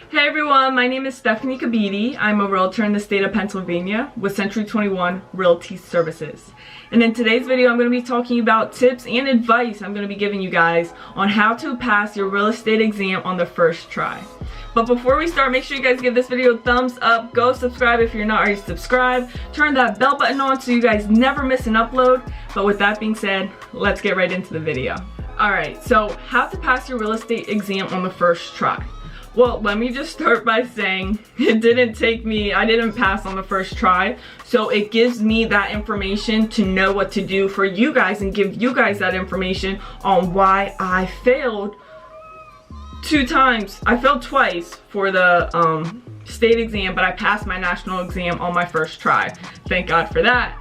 Hey everyone, my name is Stefanie Kebede. I'm a realtor in the state of Pennsylvania with Century 21 Realty Services. And in today's video, I'm going to be talking about tips and advice I'm going to be giving you guys on how to pass your real estate exam on the first try. But before we start, make sure you guys give this video a thumbs up. Go subscribe if you're not already subscribed. Turn that bell button on so you guys never miss an upload. But with that being said, let's get right into the video. Alright, so how to pass your real estate exam on the first try. Well, let me just start by saying I didn't pass on the first try. So it gives me that information to know what to do for you guys and give you guys that information on why I failed 2 times. I failed twice for the state exam, but I passed my national exam on my first try. Thank God for that.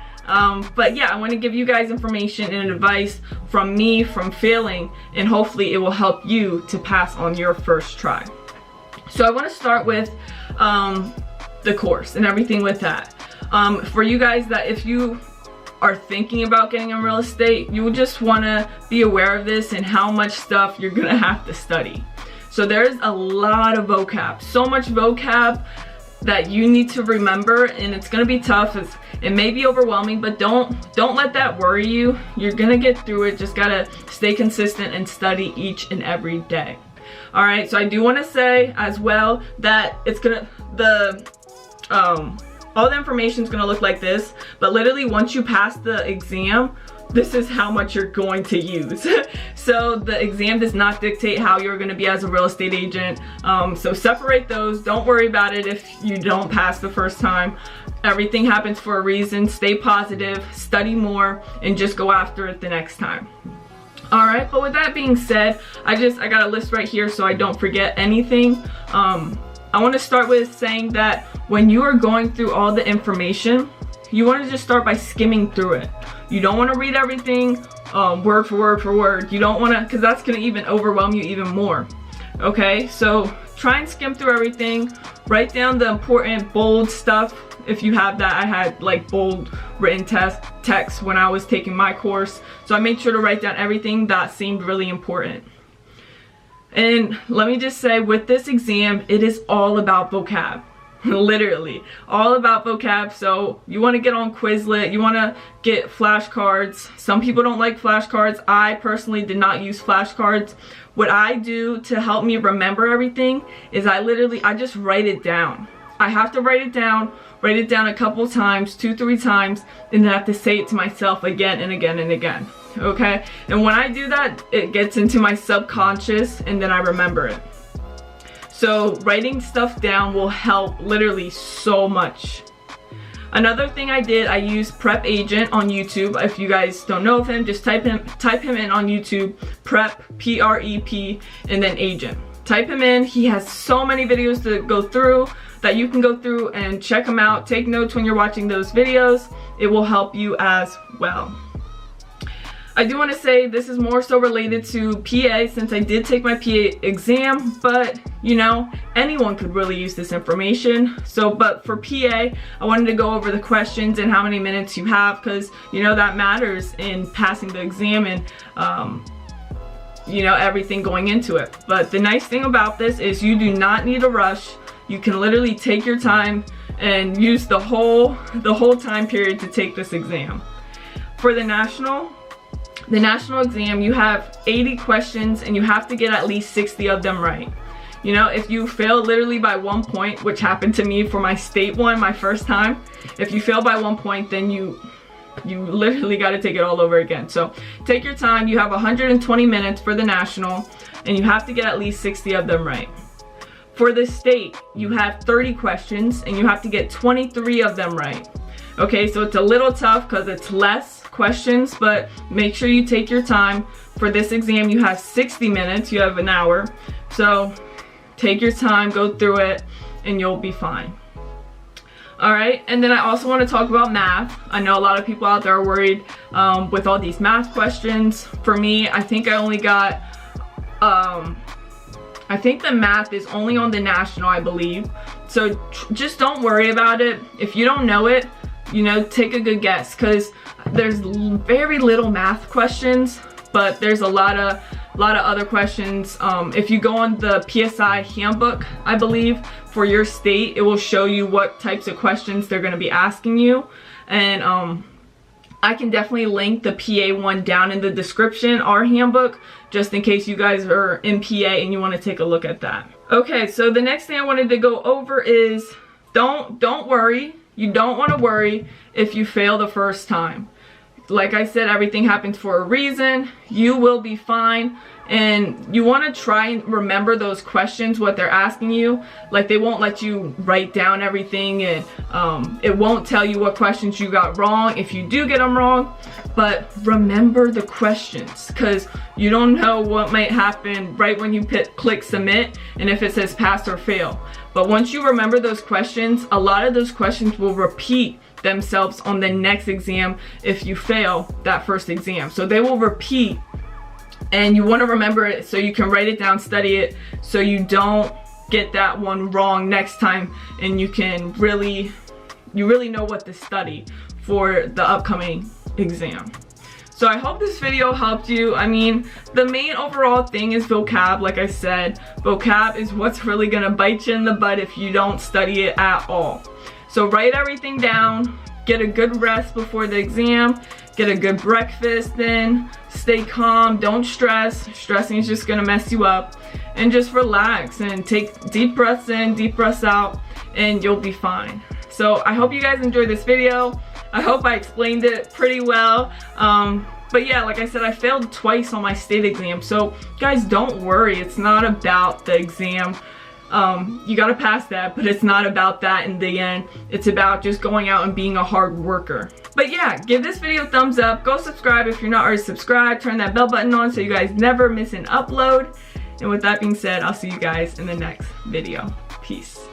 But yeah, I want to give you guys information and advice from me from failing, and hopefully it will help you to pass on your first try. So I want to start with the course and everything with that. For you guys that if you are thinking about getting in real estate, you just want to be aware of this and how much stuff you're going to have to study. So there's a lot of vocab, so much vocab that you need to remember, and it's going to be tough. It may be overwhelming, but don't let that worry you. You're going to get through it. Just got to stay consistent and study each and every day. Alright, so I do want to say as well that all the information is going to look like this, but literally once you pass the exam, this is how much you're going to use. So the exam does not dictate how you're going to be as a real estate agent. So separate those. Don't worry about it if you don't pass the first time. Everything happens for a reason. Stay positive, study more, and just go after it the next time. Alright, but with that being said, I got a list right here so I don't forget anything. I want to start with saying that when you are going through all the information, you want to just start by skimming through it. You don't want to read everything word for word for word. You don't want to, because that's going to even overwhelm you even more. Okay, so try and skim through everything. Write down the important bold stuff. If you have that, I had like bold written text when I was taking my course. So I made sure to write down everything that seemed really important. And let me just say, with this exam, it is all about vocab. Literally, all about vocab. So you want to get on Quizlet, you want to get flashcards. Some people don't like flashcards. I personally did not use flashcards. What I do to help me remember everything is I just write it down. I have to write it down a couple times, 2-3 times, and then I have to say it to myself again and again and again. Okay? And when I do that, it gets into my subconscious and then I remember it. So writing stuff down will help literally so much. Another thing I did, I used Prep Agent on YouTube. If you guys don't know of him, just type him in on YouTube, Prep, P-R-E-P, and then Agent. Type him in. He has so many videos to go through that you can go through and check them out. Take notes when you're watching those videos. It will help you as well. I do want to say this is more so related to PA since I did take my PA exam, but you know, anyone could really use this information. So, but for PA, I wanted to go over the questions and how many minutes you have, because you know that matters in passing the exam and you know, everything going into it. But the nice thing about this is you do not need a rush. You can literally take your time and use the whole time period to take this exam. For the national exam, you have 80 questions and you have to get at least 60 of them right. You know, if you fail literally by 1 point, which happened to me for my state one, my first time, if you fail by 1 point, then you literally got to take it all over again. So take your time. You have 120 minutes for the national and you have to get at least 60 of them right. For the state, you have 30 questions and you have to get 23 of them right. Okay, so it's a little tough because it's less questions, but make sure you take your time. For this exam, you have 60 minutes, you have an hour. So take your time, go through it, and you'll be fine. Alright, and then I also want to talk about math. I know a lot of people out there are worried with all these math questions. For me, I think I only got, I think the math is only on the national, I believe. So just don't worry about it. If you don't know it, you know, take a good guess, because there's very little math questions, but there's a lot of a lot of other questions. If you go on the PSI handbook, I believe, for your state, it will show you what types of questions they're going to be asking you. And I can definitely link the PA one down in the description, our handbook, just in case you guys are in PA and you want to take a look at that. Okay, so the next thing I wanted to go over is don't worry. You don't want to worry if you fail the first time. Like I said, everything happens for a reason. You will be fine. And you want to try and remember those questions, what they're asking you. Like, they won't let you write down everything, and it won't tell you what questions you got wrong if you do get them wrong. But remember the questions, because you don't know what might happen right when you click submit and if it says pass or fail. But once you remember those questions, a lot of those questions will repeat themselves on the next exam if you fail that first exam. So they will repeat, and you want to remember it so you can write it down, study it, so you don't get that one wrong next time, and you really know what to study for the upcoming exam. So I hope this video helped you. I mean, the main overall thing is vocab. Like I said, vocab is what's really gonna bite you in the butt if you don't study it at all. So write everything down, get a good rest before the exam, get a good breakfast in, stay calm, don't stress. Stressing is just gonna mess you up. And just relax and take deep breaths in, deep breaths out, and you'll be fine. So I hope you guys enjoyed this video. I hope I explained it pretty well. But yeah, like I said, I failed twice on my state exam. So guys, don't worry. It's not about the exam. You gotta pass that, but it's not about that in the end. It's about just going out and being a hard worker. But yeah, give this video a thumbs up. Go subscribe if you're not already subscribed. Turn that bell button on so you guys never miss an upload. And with that being said, I'll see you guys in the next video. Peace.